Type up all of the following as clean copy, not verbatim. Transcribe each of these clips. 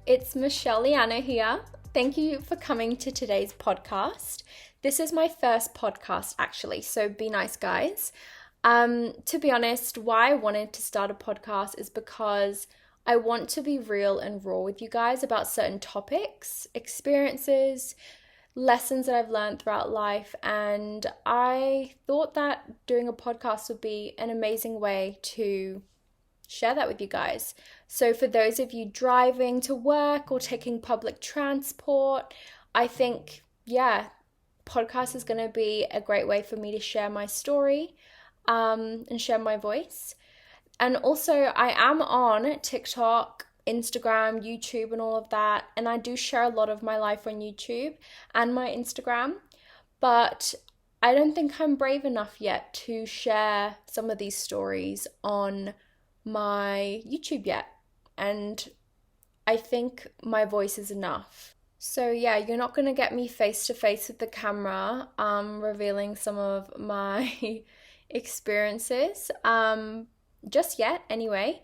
it's Michelle Liana here. Thank you for coming to today's podcast. This is my first podcast actually, so be nice, guys. To be honest, why I wanted to start a podcast is because I want to be real and raw with you guys about certain topics, experiences, lessons that I've learned throughout life, and I thought that doing a podcast would be an amazing way to share that with you guys. So for those of you driving to work or taking public transport, I think, podcast is going to be a great way for me to share my story and share my voice. And also, I am on TikTok, Instagram, YouTube, and all of that. And I do share a lot of my life on YouTube and my Instagram. But I don't think I'm brave enough yet to share some of these stories on my YouTube yet. And I think my voice is enough. So yeah, you're not going to get me face to face with the camera revealing some of my experiences just yet anyway.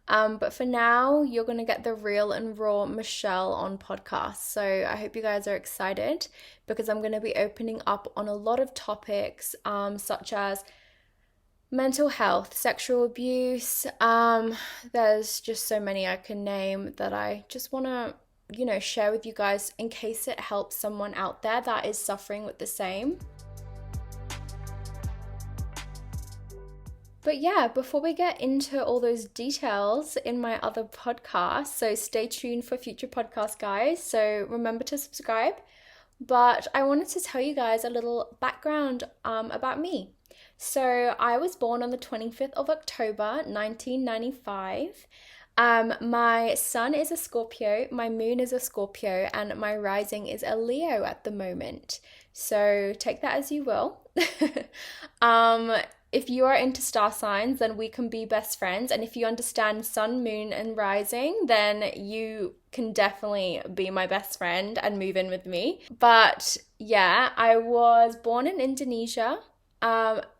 But for now, you're going to get the real and raw Michelle on podcast. So I hope you guys are excited because I'm going to be opening up on a lot of topics such as mental health, sexual abuse. There's just so many I can name that I just want to, share with you guys in case it helps someone out there that is suffering with the same. But yeah, before we get into all those details in my other podcasts, so stay tuned for future podcasts, guys. So remember to subscribe. But I wanted to tell you guys a little background about me. So I was born on the 25th of October, 1995. My sun is a Scorpio, my moon is a Scorpio, and my rising is a Leo at the moment. So take that as you will. If you are into star signs, then we can be best friends. And if you understand sun, moon, and rising, then you can definitely be my best friend and move in with me. But yeah, I was born in Indonesia.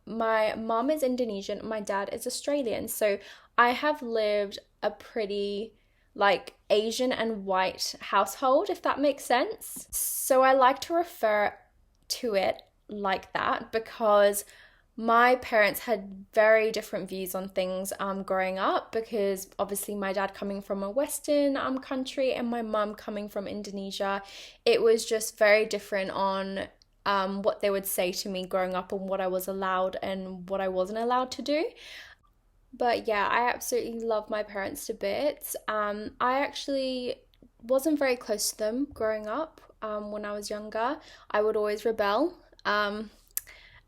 My mom is Indonesian, my dad is Australian. So I have lived a pretty Asian and white household, if that makes sense. So I like to refer to it like that because my parents had very different views on things growing up, because obviously my dad coming from a Western country and my mum coming from Indonesia, it was just very different on what they would say to me growing up and what I was allowed and what I wasn't allowed to do. But yeah, I absolutely love my parents to bits. I actually wasn't very close to them growing up. When I was younger, I would always rebel.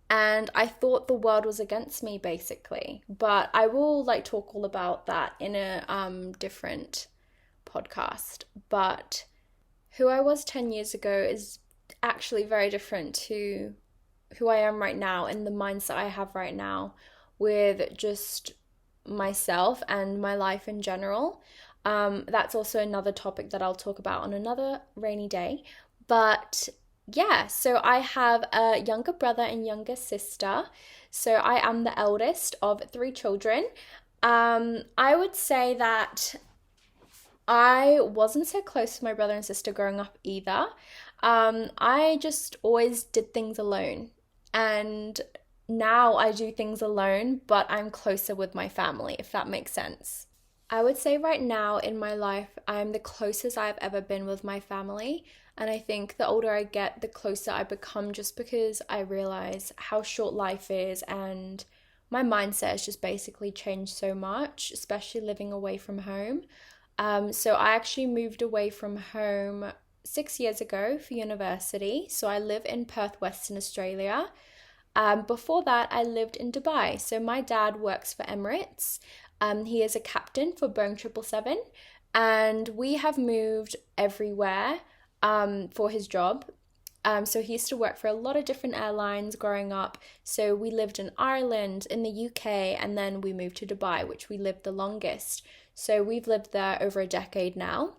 And I thought the world was against me, basically. But I will talk all about that in a different podcast. But who I was 10 years ago is actually very different to who I am right now and the mindset I have right now with just myself and my life in general. That's also another topic that I'll talk about on another rainy day. But yeah, so I have a younger brother and younger sister. So I am the eldest of 3 children. I would say that I wasn't so close to my brother and sister growing up either. I just always did things alone. And now I do things alone, but I'm closer with my family, if that makes sense. I would say right now in my life, I'm the closest I've ever been with my family. And I think the older I get, the closer I become, just because I realize how short life is, and my mindset has just basically changed so much, especially living away from home. So I actually moved away from home 6 years ago for university. So I live in Perth, Western Australia. Before that, I lived in Dubai. So my dad works for Emirates. He is a captain for Boeing 777, and we have moved everywhere for his job. So he used to work for a lot of different airlines growing up. So we lived in Ireland, in the UK, and then we moved to Dubai, which we lived the longest. So we've lived there over a decade now.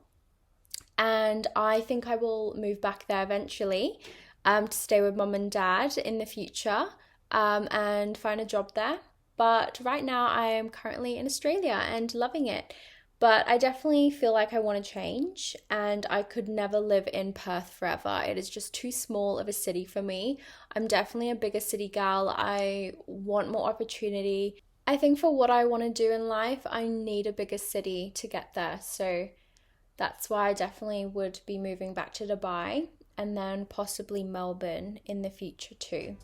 And I think I will move back there eventually to stay with mum and dad in the future and find a job there. But right now I am currently in Australia and loving it. But I definitely feel like I want to change, and I could never live in Perth forever. It is just too small of a city for me. I'm definitely a bigger city gal. I want more opportunity. I think for what I want to do in life, I need a bigger city to get there. So that's why I definitely would be moving back to Dubai and then possibly Melbourne in the future too.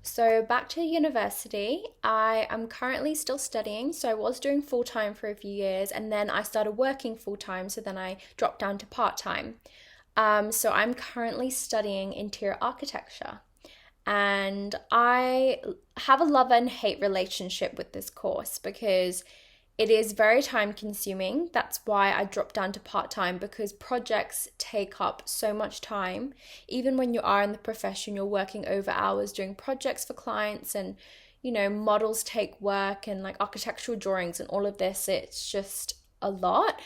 So back to university, I am currently still studying. So I was doing full time for a few years and then I started working full time. So then I dropped down to part time. So I'm currently studying interior architecture. And I have a love and hate relationship with this course because it is very time consuming. That's why I dropped down to part time, because projects take up so much time. Even when you are in the profession, you're working over hours doing projects for clients, and models take work, and like architectural drawings and all of this. It's just a lot.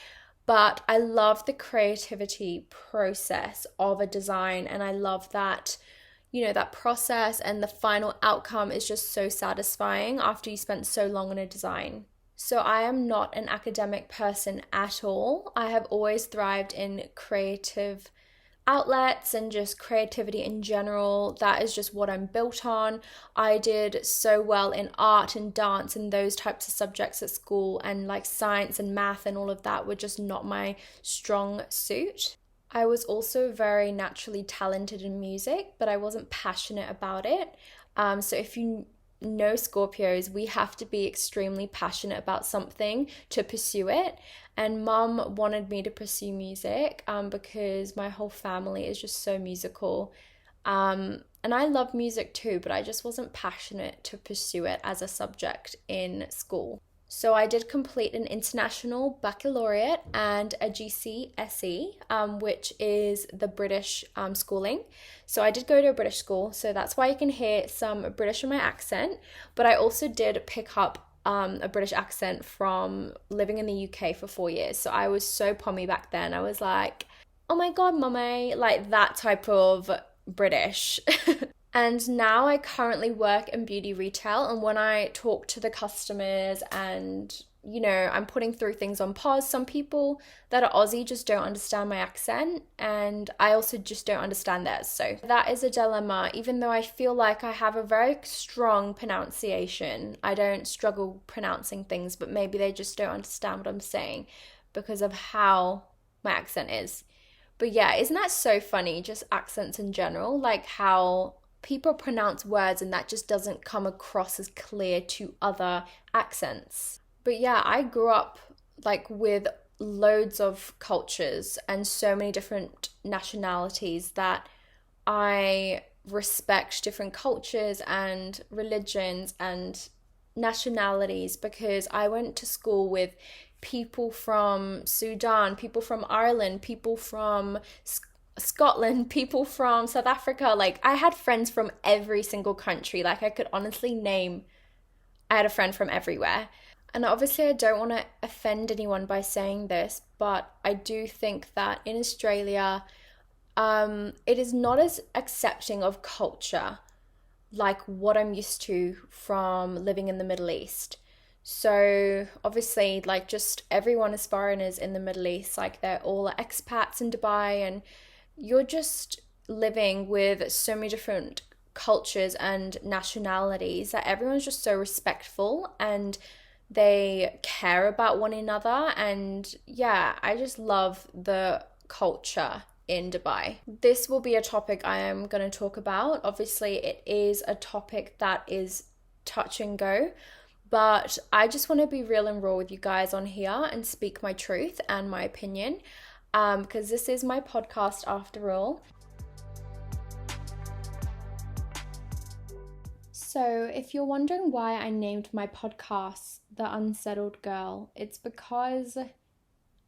But I love the creativity process of a design, and I love that that process and the final outcome is just so satisfying after you spent so long on a design. So I am not an academic person at all. I have always thrived in creative outlets and just creativity in general. That is just what I'm built on. I did so well in art and dance and those types of subjects at school, and like science and math and all of that were just not my strong suit. I was also very naturally talented in music, but I wasn't passionate about it. So if you know Scorpios, we have to be extremely passionate about something to pursue it. And mum wanted me to pursue music because my whole family is just so musical. And I love music too, but I just wasn't passionate to pursue it as a subject in school. So I did complete an international baccalaureate and a GCSE, which is the British schooling. So I did go to a British school, so that's why you can hear some British in my accent. But I also did pick up a British accent from living in the UK for 4 years. So I was so pommy back then. I was like, oh my God, mummy, like that type of British. And now I currently work in beauty retail, and when I talk to the customers and I'm putting through things on pause, some people that are Aussie just don't understand my accent, and I also just don't understand theirs. So that is a dilemma. Even though I feel like I have a very strong pronunciation, I don't struggle pronouncing things, but maybe they just don't understand what I'm saying because of how my accent is. But yeah, isn't that so funny? Just accents in general, like how people pronounce words and that just doesn't come across as clear to other accents. But yeah, I grew up like with loads of cultures and so many different nationalities that I respect different cultures and religions and nationalities, because I went to school with people from Sudan, people from Ireland, people from Scotland, people from South Africa. Like I had friends from every single country. Like I could honestly name, I had a friend from everywhere. And obviously I don't want to offend anyone by saying this, but I do think that in Australia, it is not as accepting of culture like what I'm used to from living in the Middle East. So obviously, like just everyone is foreigners in the Middle East, like they're all expats in Dubai, and you're just living with so many different cultures and nationalities that everyone's just so respectful and they care about one another. And yeah, I just love the culture in Dubai. This will be a topic I am going to talk about. Obviously, it is a topic that is touch and go, but I just want to be real and raw with you guys on here and speak my truth and my opinion, because this is my podcast after all. So, if you're wondering why I named my podcast The Unsettled Girl, it's because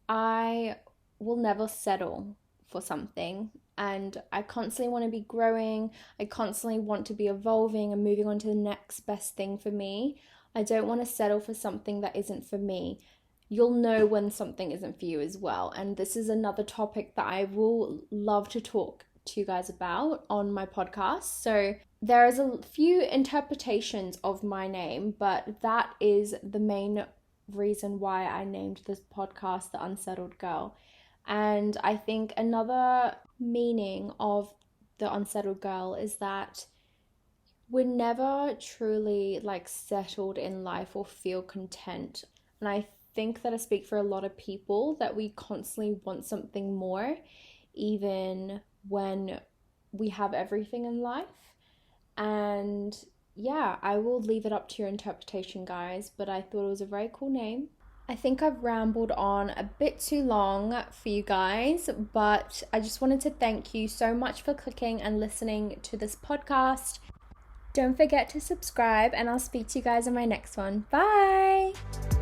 I will never settle for something, and I constantly want to be growing. I constantly want to be evolving and moving on to the next best thing for me. I don't want to settle for something that isn't for me. You'll know when something isn't for you as well, and this is another topic that I will love to talk to you guys about on my podcast. So there is a few interpretations of my name, but that is the main reason why I named this podcast The Unsettled Girl. And I think another meaning of The Unsettled Girl is that we're never truly like settled in life or feel content. And I think that I speak for a lot of people that we constantly want something more, even when we have everything in life. And yeah, I will leave it up to your interpretation, guys, but I thought it was a very cool name. I think I've rambled on a bit too long for you guys, but I just wanted to thank you so much for clicking and listening to this podcast. Don't forget to subscribe, and I'll speak to you guys in my next one. Bye!